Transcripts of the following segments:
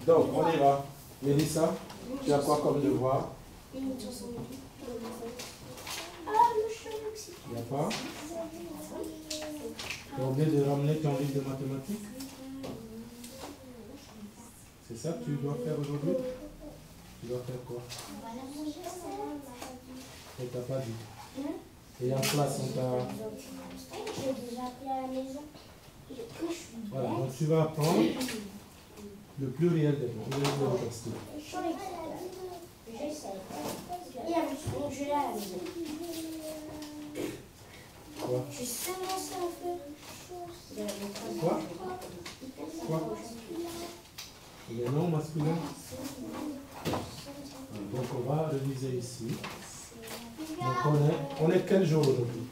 Donc, on y va. Mélissa, tu as quoi comme devoir? Une chanson. Il n'y a pas? Tu as oublié de ramener ton livre de mathématiques? C'est ça que tu dois faire aujourd'hui? Tu dois faire quoi? On t'a pas dit. Et en classe, on t'a... J'ai déjà appris à la maison. Voilà, donc tu vas apprendre le pluriel des mots. Je sais. Il y a mon jeu à la maison. Quoi? Je sais lancer un peu. Quoi? Quoi? Les noms masculins. Donc on va réviser ici. Donc on est quel jour aujourd'hui?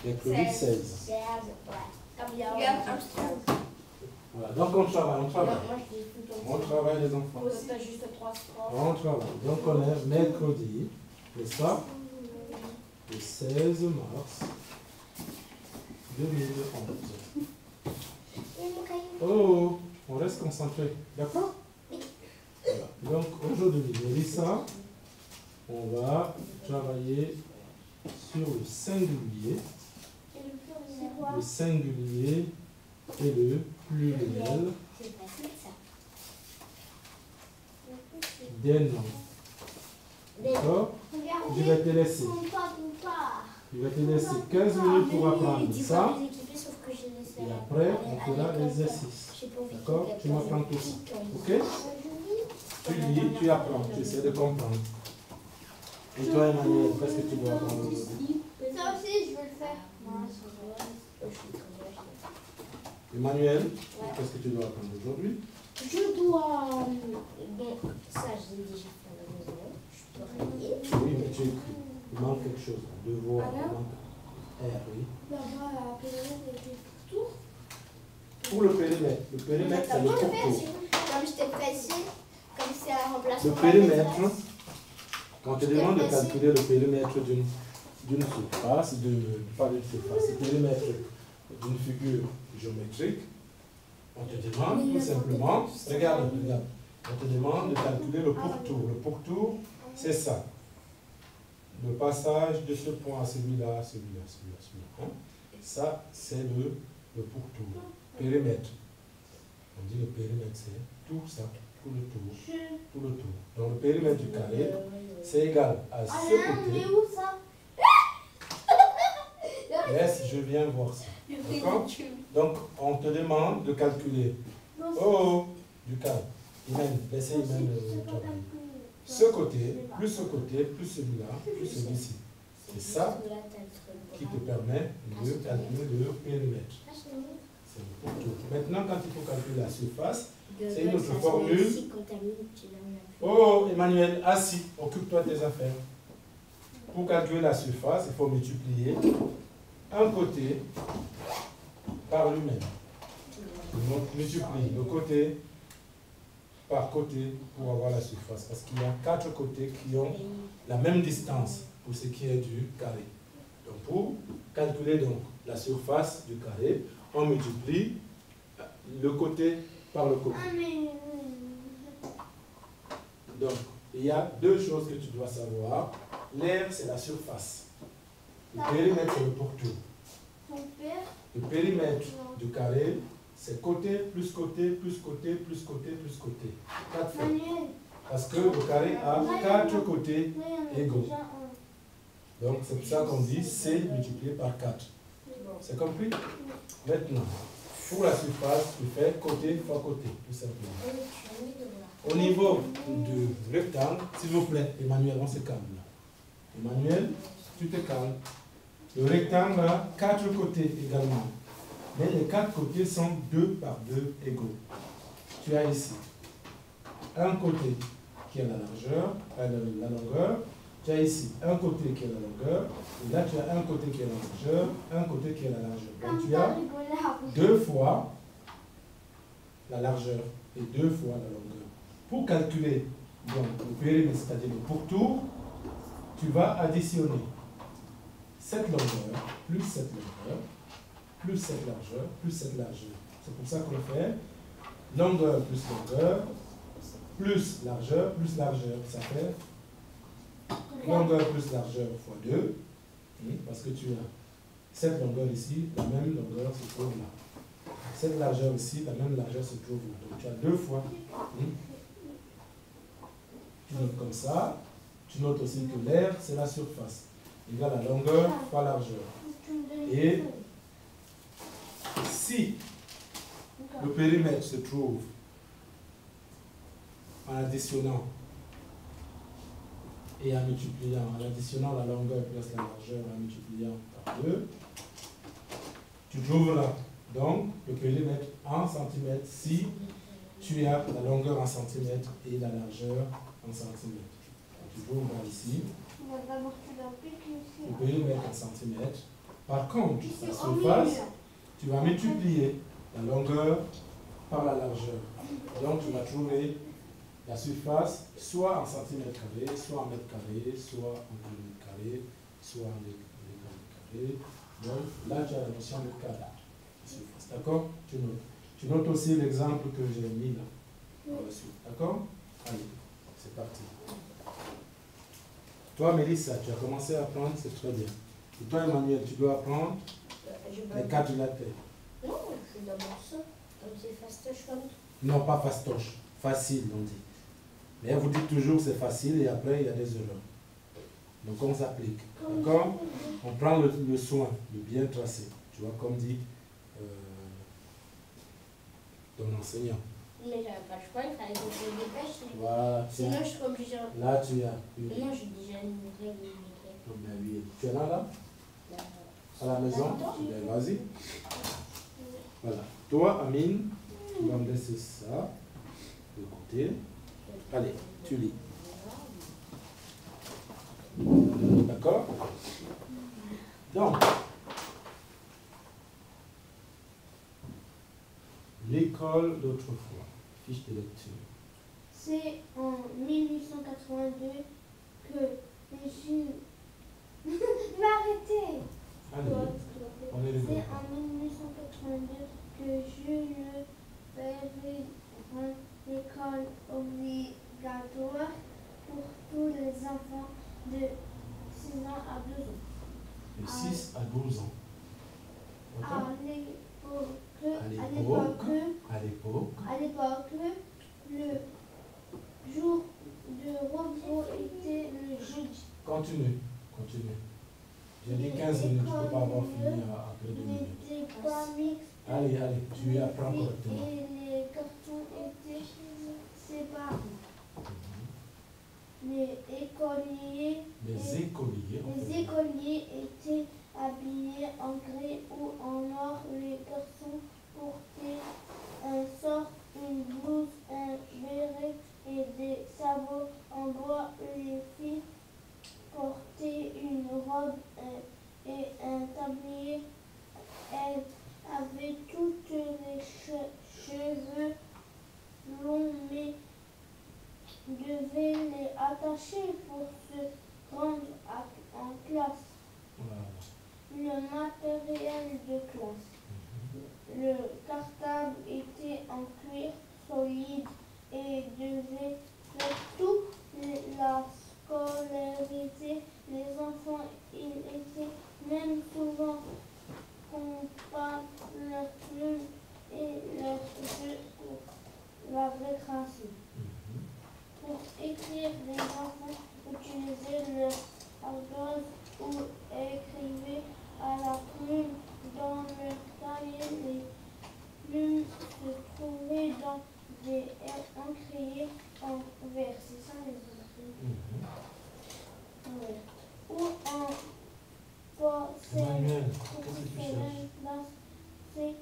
Mercredi 16. Voilà, donc on travaille. On travaille les enfants. On travaille. Donc on est mercredi, n'est-ce pas? Le 16 mars 2011. Oh, on reste concentré. D'accord? Voilà. Donc aujourd'hui, Mélissa, on va travailler sur le singulier. Le singulier et le pluriel des noms. D'accord? Je vais te laisser. Je vais te laisser 15 minutes pour apprendre ça. Et après, on fera l'exercice. D'accord? Tu m'apprends tout ça. Ok? Tu lis, tu apprends, tu essaies de comprendre. Et toi, Emmanuel, qu'est-ce que tu dois apprendre aujourd'hui? Ça aussi, je veux le faire. Emmanuel, qu'est-ce que tu dois apprendre aujourd'hui? Je dois... Bon, ça, je l'ai déjà fait à la maison. Je dois relier. Oui, mais tu écris. Il manque quelque chose. Devoir, il manque R, oui. Là-bas, la périmètre était pour tout. Pour le périmètre. Le périmètre, c'est le pourtour. Comme je t'ai pressé, comme c'est un remplacement. Le périmètre, quand on te demande de calculer le périmètre d'une surface, pas d'une surface, le périmètre d'une figure géométrique, on te demande tout simplement, regarde, on te demande de calculer le pourtour. Le pourtour, c'est ça. Le passage de ce point à celui-là, celui-là. Hein? Ça, c'est le pourtour. Périmètre. On dit le périmètre, c'est tout ça, tout le tour. Donc le périmètre du carré, c'est égal à ce côté. Où ça? Laisse, je viens voir ça. D'accord? Donc, on te demande de calculer. Oh, du carré. Laissez Imen le travail. Ce côté, plus celui-là, plus celui-ci. C'est ça qui te permet de calculer le périmètre. C'est le pourtour. Maintenant, quand il faut calculer la surface, c'est une autre formule. Oh, Emmanuel, assis, occupe-toi des affaires. Pour calculer la surface, il faut multiplier un côté par lui-même. On multiplie le côté par côté pour avoir la surface. Parce qu'il y a 4 côtés qui ont la même distance pour ce qui est du carré. Donc pour calculer donc la surface du carré, on multiplie le côté par le côté. Donc, il y a 2 choses que tu dois savoir. L'air, c'est la surface. Le périmètre, c'est le pourtour. Le périmètre du carré, c'est côté, plus côté, plus côté, plus côté, plus côté. 4 fois. Parce que le carré a 4 côtés égaux. Donc, c'est pour ça qu'on dit C multiplié par 4. C'est compris? Maintenant, pour la surface, tu fais côté fois côté, tout simplement. Au niveau du rectangle, s'il vous plaît, Emmanuel, on se calme là. Emmanuel, tu te calmes. Le rectangle a 4 côtés également. Mais les 4 côtés sont 2 par 2 égaux. Tu as ici un côté qui a la largeur, la longueur. Tu as ici un côté qui a la longueur. Et là, tu as un côté qui a la largeur, un côté qui a la largeur. Donc, tu as 2 fois la largeur et 2 fois la longueur. Pour calculer donc, le périmètre, c'est-à-dire le pourtour, tu vas additionner cette longueur, plus cette longueur, plus cette largeur, plus cette largeur. C'est pour ça qu'on fait longueur, plus largeur, ça fait longueur plus largeur fois 2, parce que tu as cette longueur ici, la même longueur se trouve là. Cette largeur ici, la même largeur se trouve là. Donc tu as 2 fois. Tu notes comme ça. Tu notes aussi que l'air, c'est la surface. Égale la longueur fois largeur. Et si le périmètre se trouve en additionnant et en multipliant, en additionnant la longueur plus la largeur, en multipliant par 2, tu trouveras donc le périmètre en centimètres si tu as la longueur en centimètres et la largeur en centimètres. Tu trouveras ici le périmètre en centimètres. Par contre, la surface, tu vas multiplier la longueur par la largeur. Donc, tu vas trouver la surface soit en centimètres carrés, soit en mètres carrés, soit en kilomètres carrés, soit en kilomètres carrés. Donc, là, tu as la notion de carré. D'accord? Tu notes aussi l'exemple que j'ai mis là, par la suite. D'accord? Allez, c'est parti. Toi, Mélissa, tu as commencé à apprendre, c'est très bien. Et toi, Emmanuel, tu dois apprendre les quadrilatères. Non, c'est d'abord ça. Donc c'est fastoche comme tout. Non, pas fastoche. Facile, on dit. Mais vous dites toujours que c'est facile et après, il y a des erreurs. Donc, on s'applique. D'accord? On prend le soin de bien tracer. Tu vois, comme dit ton enseignant. Mais j'avais pas le choix, il fallait que je me dépêche. Voilà. Sinon, je serais obligée. Là, tu as. Moi, j'ai déjà une règle. Tu en as là? À la maison? Vas-y. Voilà. Toi, Amine, tu vas me laisser ça de côté. Allez, tu lis. D'accord? Donc, l'école d'autrefois. Fiche de lecture. C'est en 1882 que les Jules... M'arrêtez! Allez, on est les C'est en 1882 que Jules Ferry rend l'école obligatoire pour tous les enfants de 6 ans à 12 ans. De 6 à 12 ans. D'accord? À l'époque, le jour de repos était le jeudi. Continue. J'ai dit 15 minutes, je ne peux pas avoir fini après 2 minutes. N'était pas mixte. Allez, tu apprends correctement. Et les cartons étaient séparés. Les écoliers étaient habillés en gris ou en noir. Les garçons portaient un short, une blouse, un béret et des sabots en bois. Les filles portaient une robe et un tablier. Elles avaient toutes les cheveux longs mais devaient les attacher pour se rendre en classe. Voilà. Le matériel de classe. Le cartable était en cuir solide et devait faire toute la scolarité. Les enfants, ils étaient même souvent comparent leurs plumes et leurs jeux pour la récréation. Pour écrire, les enfants utilisaient leur ardoise ou écrivaient à la plume dans leur cahier. Les plumes se trouvaient dans des encriers en verre. C'est ça les encriers? Ou en porcelaine. Emmanuel, qu'est-ce que tu cherches? C'est